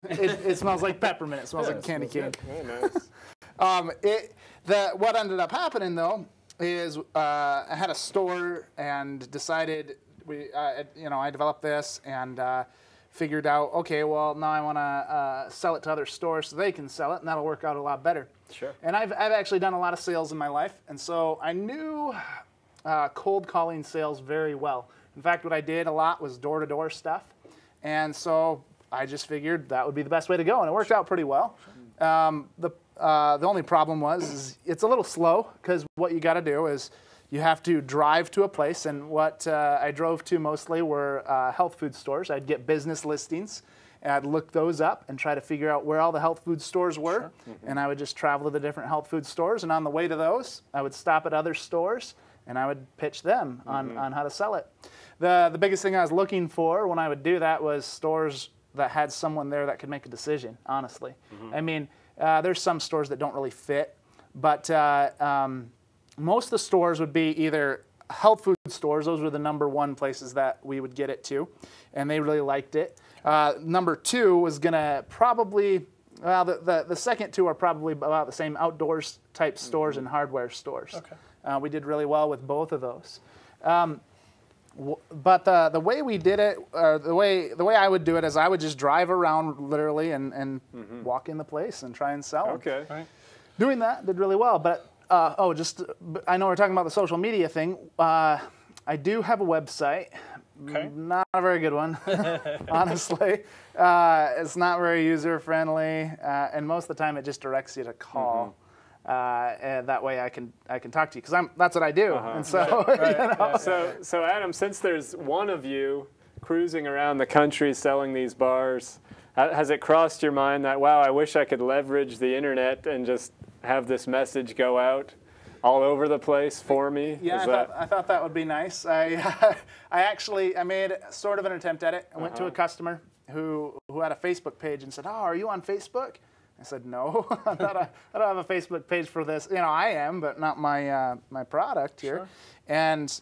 It smells like peppermint. It smells like a candy cane. Very nice. What ended up happening though is I had a store and decided I developed this and figured out, okay, well now I want to sell it to other stores so they can sell it, and that'll work out a lot better. Sure. And I've actually done a lot of sales in my life, and so I knew cold calling sales very well. In fact, what I did a lot was door-to-door stuff, and so I just figured that would be the best way to go, and it worked out pretty well. The only problem is it's a little slow, because what you got to do is you have to drive to a place, and what I drove to mostly were health food stores. I'd get business listings, and I'd look those up and try to figure out where all the health food stores were, and I would just travel to the different health food stores, and on the way to those, I would stop at other stores, and I would pitch them on how to sell it. The biggest thing I was looking for when I would do that was stores that had someone there that could make a decision, honestly. I mean, there's some stores that don't really fit, but most of the stores would be either health food stores. Those were the #1 places that we would get it to, and they really liked it. #2 was going to probably, well, the second two are probably about the same, outdoors type stores and hardware stores. Okay. We did really well with both of those. But the way we did it, or the way I would do it, is I would just drive around literally and walk in the place and try and sell them. Okay. Right. Doing that did really well, but I know we're talking about the social media thing. I do have a website. Okay. Not a very good one, honestly. It's not very user friendly, and most of the time it just directs you to call. And that way I can talk to you, because that's what I do. And so, so Adam, since there's one of you cruising around the country selling these bars, has it crossed your mind that, wow, I wish I could leverage the internet and just have this message go out all over the place for me? Yeah, I thought that would be nice. I made sort of an attempt at it. I went to a customer who had a Facebook page and said, "Oh, are you on Facebook?" I said, "No, I don't have a Facebook page for this. I am, but not my my product here." Sure. And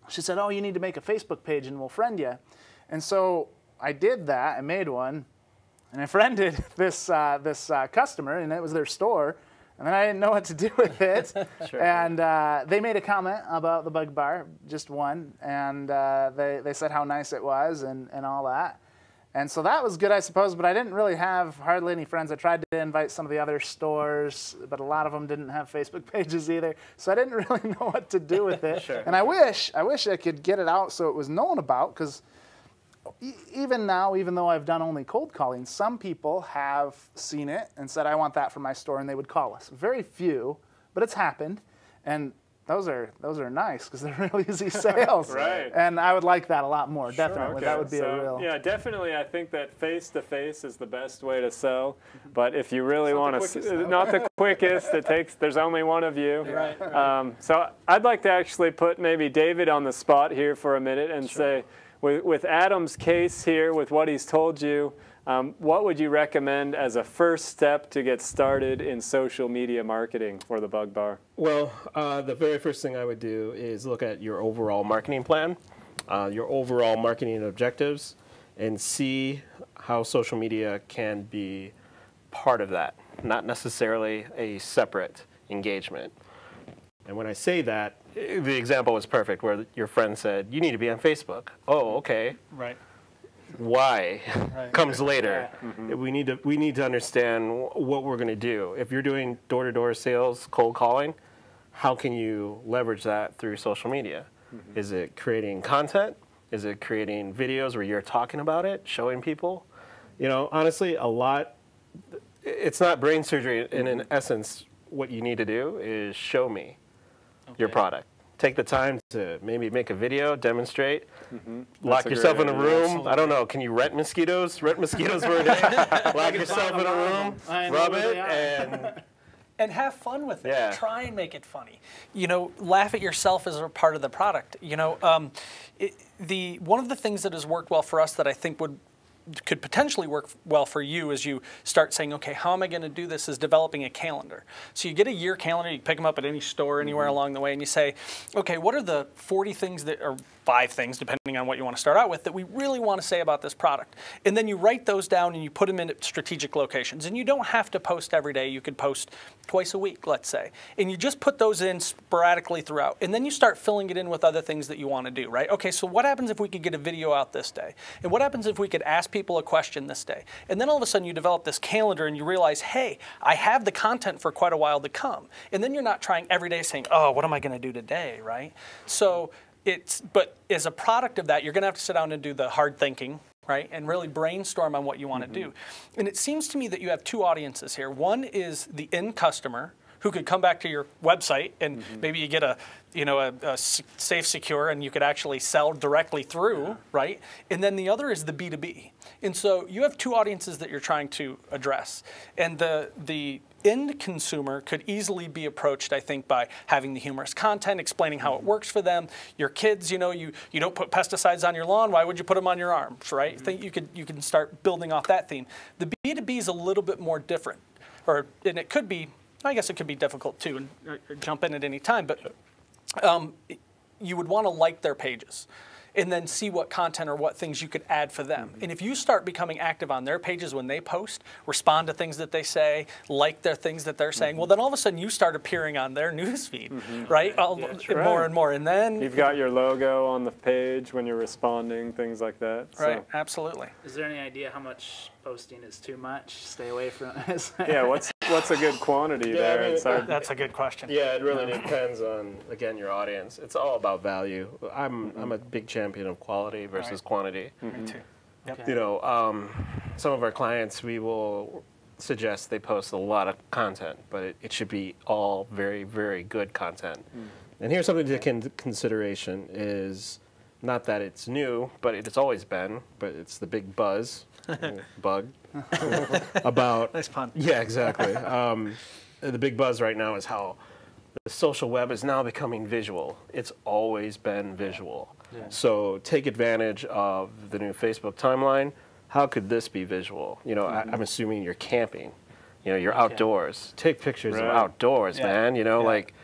she said, "Oh, you need to make a Facebook page and we'll friend you." And so I did that. I made one, and I friended this customer, and it was their store. And then I didn't know what to do with it. Sure. And they made a comment about the Bug Bar, just one, and they said how nice it was and all that. And so that was good, I suppose, but I didn't really have hardly any friends. I tried to invite some of the other stores, but a lot of them didn't have Facebook pages either. So I didn't really know what to do with it. Sure. And I wish I could get it out so it was known about, because even now, even though I've done only cold calling, some people have seen it and said, "I want that for my store," and they would call us. Very few, but it's happened, and those are nice, because they're really easy sales. Right. And I would like that a lot more. Sure. Definitely. Okay. That would be a real. Yeah, definitely. I think that face-to-face is the best way to sell. But if you really want to, not the quickest. There's only one of you. Right. So I'd like to actually put maybe David on the spot here for a minute and say, with Adam's case here, with what he's told you, what would you recommend as a first step to get started in social media marketing for the Bug Bar? Well, the very first thing I would do is look at your overall marketing plan, your overall marketing objectives, and see how social media can be part of that, not necessarily a separate engagement. And when I say that, the example was perfect, where your friend said, "You need to be on Facebook." Oh, okay. Right. Why comes later. Yeah. We need to understand what we're going to do. If you're doing door-to-door sales, cold calling, how can you leverage that through social media? Is it creating content? Is it creating videos where you're talking about it, showing people? Honestly, it's not brain surgery. And in essence, what you need to do is show me your product. Take the time to maybe make a video, demonstrate, lock yourself in a room. Absolutely. I don't know, can you rent mosquitoes? Rent mosquitoes for a day? Lock yourself in a room, rub it, and have fun with it. Yeah. Try and make it funny. Laugh at yourself as a part of the product. One of the things that has worked well for us that I think could potentially work well for you as you start saying, okay, how am I going to do this, is developing a calendar. So you get a year calendar, you pick them up at any store anywhere along the way, and you say, okay, what are the 40 things or 5 things, depending depending on what you want to start out with, that we really want to say about this product. And then you write those down and you put them in strategic locations. And you don't have to post every day. You could post twice a week, let's say. And you just put those in sporadically throughout. And then you start filling it in with other things that you want to do, right? Okay, so what happens if we could get a video out this day? And what happens if we could ask people a question this day? And then all of a sudden you develop this calendar and you realize, hey, I have the content for quite a while to come. And then you're not trying every day saying, oh, what am I going to do today, right? So but as a product of that, you're going to have to sit down and do the hard thinking, right, and really brainstorm on what you want to do. And it seems to me that you have two audiences here. One is the end customer, who could come back to your website and maybe you get a safe, secure, and you could actually sell directly through, right? And then the other is the B2B. And so you have two audiences that you're trying to address. And the end consumer could easily be approached, I think, by having the humorous content, explaining how it works for them. Your kids, you don't put pesticides on your lawn. Why would you put them on your arms, right? I think you can start building off that theme. The B2B is a little bit more different, and it could be, I guess it could be difficult too, and or jump in at any time, but you would want to like their pages and then see what content or what things you could add for them. And if you start becoming active on their pages when they post, respond to things that they say, like their things that they're saying, well, then all of a sudden you start appearing on their newsfeed, right? More and more. And then you've got your logo on the page when you're responding, things like that. Right, absolutely. Is there any idea how much posting is too much? Stay away from it. Yeah, what's a good quantity there? I mean, that's a good question. Yeah, it really depends on, again, your audience. It's all about value. I'm a big champion of quality versus quantity. Me too. Yep. You know, some of our clients, we will suggest they post a lot of content, but it should be all very, very good content. And here's something to take into consideration is not that it's new, but it's always been, but it's the big buzz, bug, about... Nice pun. Yeah, exactly. The big buzz right now is how the social web is now becoming visual. It's always been visual. Yeah. So take advantage of the new Facebook timeline. How could this be visual? You know, I'm assuming you're camping. You know, you're outdoors. Take pictures of outdoors, man. You know, like,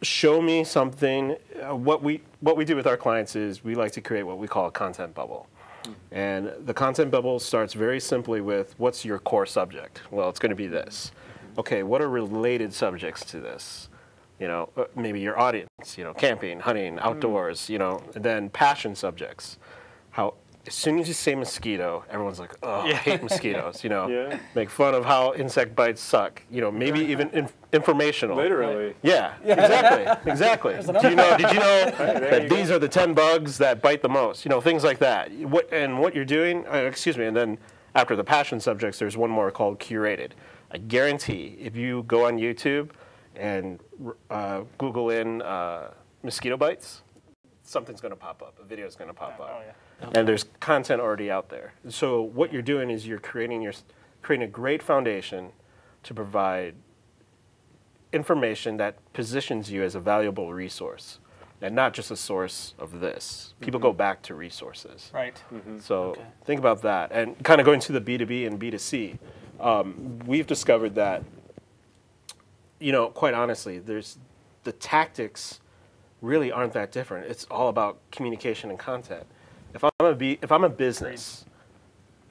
show me something. What we do with our clients is we like to create what we call a content bubble. And the content bubble starts very simply with, what's your core subject? Well, it's going to be this. Okay, what are related subjects to this? You know, maybe your audience, you know, camping, hunting, outdoors, you know, and then passion subjects. How, as soon as you say mosquito, everyone's like, oh, I hate mosquitoes, you know. Make fun of how insect bites suck, you know, maybe even informational. Literally. Yeah, exactly. Did you know that these are the 10 bugs that bite the most? You know, things like that. What you're doing, and then after the passion subjects, there's one more called curated. I guarantee if you go on YouTube and Google in mosquito bites, something's going to pop up. A video is going to pop up. And there's content already out there. So what you're doing is you're creating a great foundation to provide information that positions you as a valuable resource and not just a source of this. People go back to resources. Right. So think about that. And kind of going to the B2B and B2C, we've discovered that, you know, quite honestly, the tactics really aren't that different. It's all about communication and content. If I'm a business,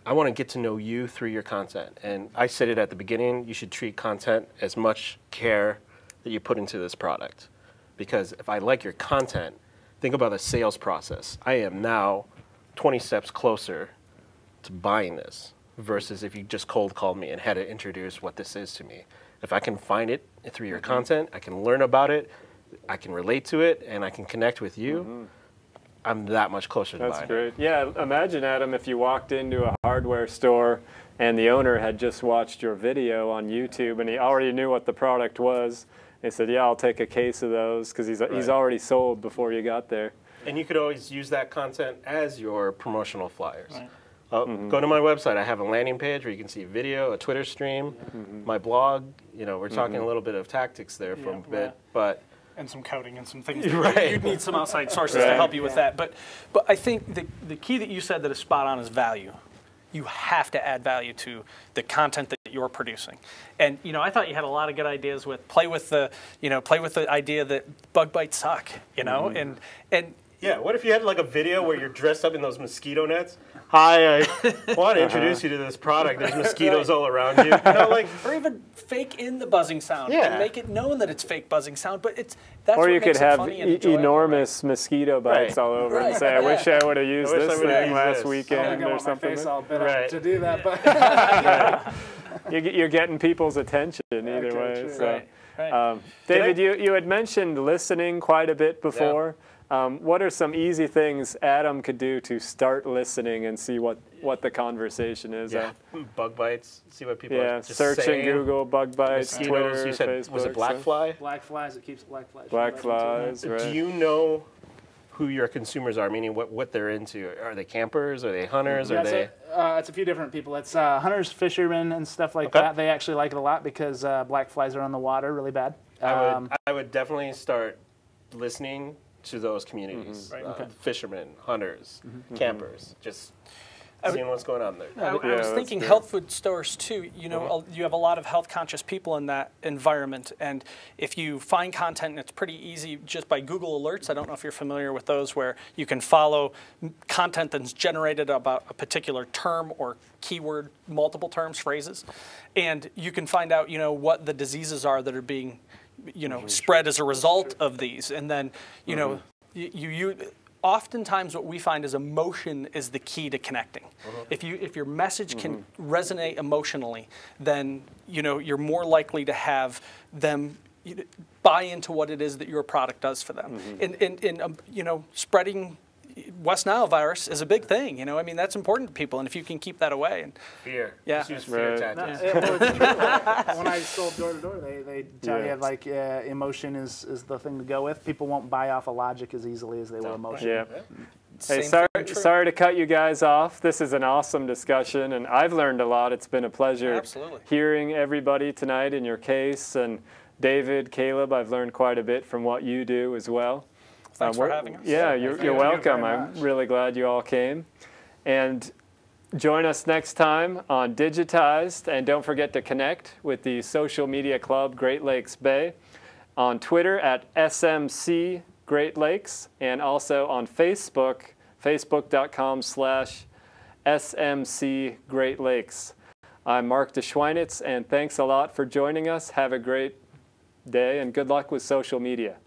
I want to get to know you through your content. And I said it at the beginning, you should treat content as much care that you put into this product. Because if I like your content, think about the sales process. I am now 20 steps closer to buying this versus if you just cold called me and had to introduce what this is to me. If I can find it through your content, I can learn about it, I can relate to it, and I can connect with you, I'm that much closer to buying. That's great. Yeah, imagine, Adam, if you walked into a hardware store and the owner had just watched your video on YouTube and he already knew what the product was. They said, yeah, I'll take a case of those because he's already sold before you got there. And you could always use that content as your promotional flyers. Right. Go to my website. I have a landing page where you can see a video, a Twitter stream, my blog. You know, we're talking a little bit of tactics there for a bit, but... And some coding and some things. You'd need some outside sources to help you with that. But I think the key that you said that is spot on is value. You have to add value to the content that you're producing. And you know, I thought you had a lot of good ideas with play with the idea that bug bites suck. You know, and Yeah, what if you had like a video where you're dressed up in those mosquito nets? Hi, I want to introduce you to this product. There's mosquitoes all around you. You know, like, or even fake in the buzzing sound Yeah. and make it known that it's fake buzzing sound, but that's Or what you makes could it have funny and enjoyable, enormous mosquito bites Right. all over and Right. say, I wish I would have used I wish I this would've thing used last this. I weekend don't think I or want my something. face all bit Right. up to do that, but You're getting people's attention either Okay, way. true. So. Right. David, you had mentioned listening quite a bit before. What are some easy things Adam could do to start listening and see what the conversation is? yeah, bug bites. See what people Yeah, are just search in saying. Google, bug bites, Mosquitoes, Twitter, you said, Facebook. was it black fly? black flies, it keeps black flies. Black flies, right. Do you know who your consumers are? Meaning what they're into? Are they campers? Are they hunters? Yeah, Are they? it's a few different people. It's hunters, fishermen, and stuff like Okay. that. They actually like it a lot because black flies are on the water really bad. I would definitely start listening to those communities. Fishermen, hunters, campers, just seeing what's going on there. I was that's thinking great. health food stores too. You know, you have a lot of health conscious people in that environment, and if you find content, and it's pretty easy just by Google Alerts. I don't know if you're familiar with those, where you can follow content that's generated about a particular term or keyword, multiple terms, phrases, and you can find out, you know, what the diseases are that are being, you know, spread as a result of these, and then, you know, you oftentimes what we find is emotion is the key to connecting. If your message can resonate emotionally, then, you know, you're more likely to have them buy into what it is that your product does for them. And you know, spreading West Nile virus is a big thing. You know, I mean, that's important to people, and if you can keep that away. And Fear. Yeah. Just use fear Right. tactics. When I sold door to door, they tell you like emotion is the thing to go with. People won't buy off of logic as easily as they will emotion. Yeah. Hey, same thing true. sorry to cut you guys off. This is an awesome discussion, and I've learned a lot. It's been a pleasure Absolutely. hearing everybody tonight in your case. And David, Caleb, I've learned quite a bit from what you do as well. Thanks for having us. Yeah, you're you welcome. very I'm much. really glad you all came. And join us next time on Digitized. And don't forget to connect with the social media club Great Lakes Bay on Twitter at SMC Great Lakes, and also on Facebook, facebook.com/SMC Great Lakes. I'm Mark DeSchweinitz, and thanks a lot for joining us. Have a great day, and good luck with social media.